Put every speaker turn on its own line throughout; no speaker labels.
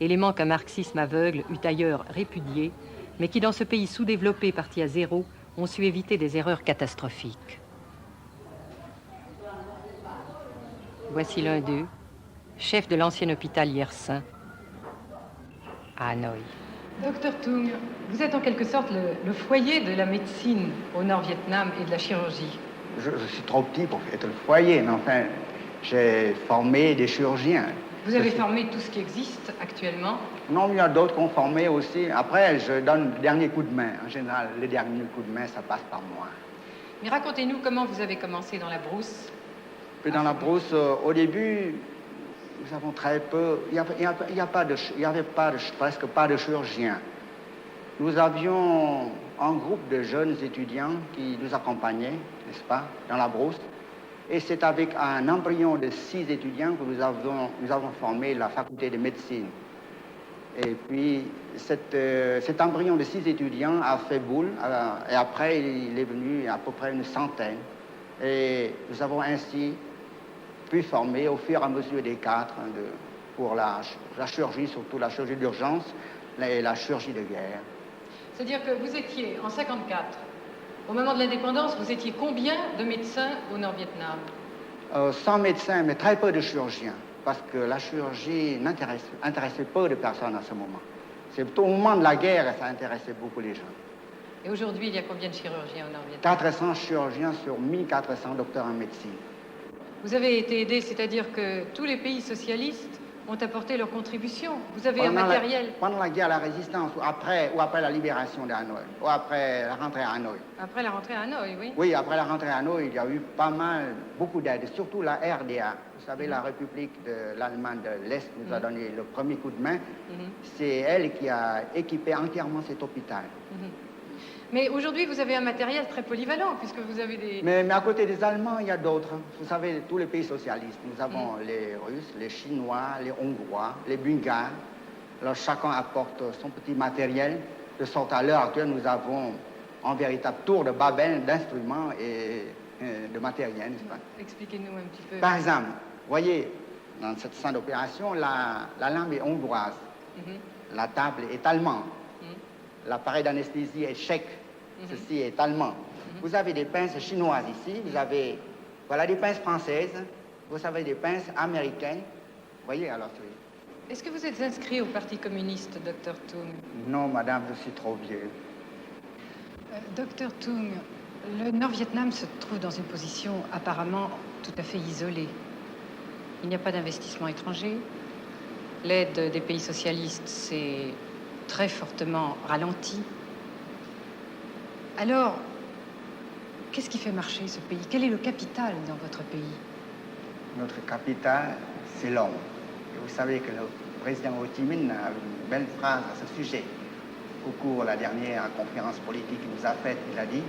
élément qu'un marxisme aveugle eût ailleurs répudié, mais qui dans ce pays sous-développé parti à zéro ont su éviter des erreurs catastrophiques. Voici l'un d'eux, chef de l'ancien hôpital Yersin, à Hanoï.
Docteur Tung, vous êtes en quelque sorte le foyer de la médecine au Nord-Vietnam et de la chirurgie.
Je suis trop petit pour être le foyer, mais enfin, j'ai formé des chirurgiens.
Vous avez formé tout ce qui existe actuellement?
Non, mais il y a d'autres qui ont formé aussi. Après, je donne le dernier coup de main. En général, le dernier coup de main, ça passe par moi.
Mais racontez-nous comment vous avez commencé dans la brousse.
Puis dans la brousse, au début, nous avons très peu. Il n'y avait presque pas de chirurgiens. Nous avions un groupe de jeunes étudiants qui nous accompagnaient, n'est-ce pas, dans la brousse. Et c'est avec un embryon de 6 étudiants que nous avons formé la faculté de médecine. Et puis, cet embryon de 6 étudiants a fait boule, et après, il est venu à peu près une centaine. Et nous avons ainsi pu former au fur et à mesure des cadres pour la chirurgie, surtout la chirurgie d'urgence et la chirurgie de guerre.
C'est-à-dire que vous étiez, en 1954, au moment de l'indépendance, vous étiez combien de médecins au Nord-Vietnam?
100 médecins, mais très peu de chirurgiens, parce que la chirurgie intéressait peu de personnes à ce moment. C'est plutôt au moment de la guerre que ça intéressait beaucoup les gens.
Et aujourd'hui, il y a combien de chirurgiens au Nord-Vietnam?
400 chirurgiens sur 1400 docteurs en médecine.
Vous avez été aidé, c'est-à-dire que tous les pays socialistes ont apporté leur contribution. Vous avez un matériel.
Pendant la guerre, la résistance, ou après la libération de Hanoï, ou après la rentrée à Hanoï.
Après la rentrée à Hanoï, oui.
Oui, après la rentrée à Hanoï, il y a eu beaucoup d'aide, surtout la RDA. Vous savez, la République de l'Allemagne de l'Est nous a donné le premier coup de main. C'est elle qui a équipé entièrement cet hôpital.
Mais aujourd'hui, vous avez un matériel très polyvalent, puisque vous avez des...
Mais à côté des Allemands, il y a d'autres. Vous savez, tous les pays socialistes. Nous avons les Russes, les Chinois, les Hongrois, les Bulgares. Alors, chacun apporte son petit matériel, de sorte à l'heure actuelle, nous avons un véritable tour de Babel d'instruments et de matériel, n'est-ce pas?
Expliquez-nous un petit peu.
Par exemple, voyez, dans cette salle d'opération, la lampe est hongroise. La table est allemande. L'appareil d'anesthésie est tchèque. Ceci est allemand. Vous avez des pinces chinoises ici. Voilà des pinces françaises. Vous avez des pinces américaines. Voyez, alors,
Est-ce que vous êtes inscrit au Parti communiste, Dr Tung?
Non, madame, je suis trop vieux.
Dr Tung, le Nord-Vietnam se trouve dans une position apparemment tout à fait isolée. Il n'y a pas d'investissement étranger. L'aide des pays socialistes s'est très fortement ralentie. Alors, qu'est-ce qui fait marcher ce pays? Quel est le capital dans votre pays?
Notre capital, c'est l'homme. Et vous savez que le président Ho Chi Minh a une belle phrase à ce sujet. Au cours de la dernière conférence politique qu'il nous a faite, il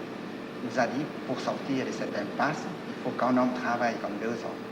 nous a dit, pour sortir de cette impasse, il faut qu'un homme travaille comme 2 hommes.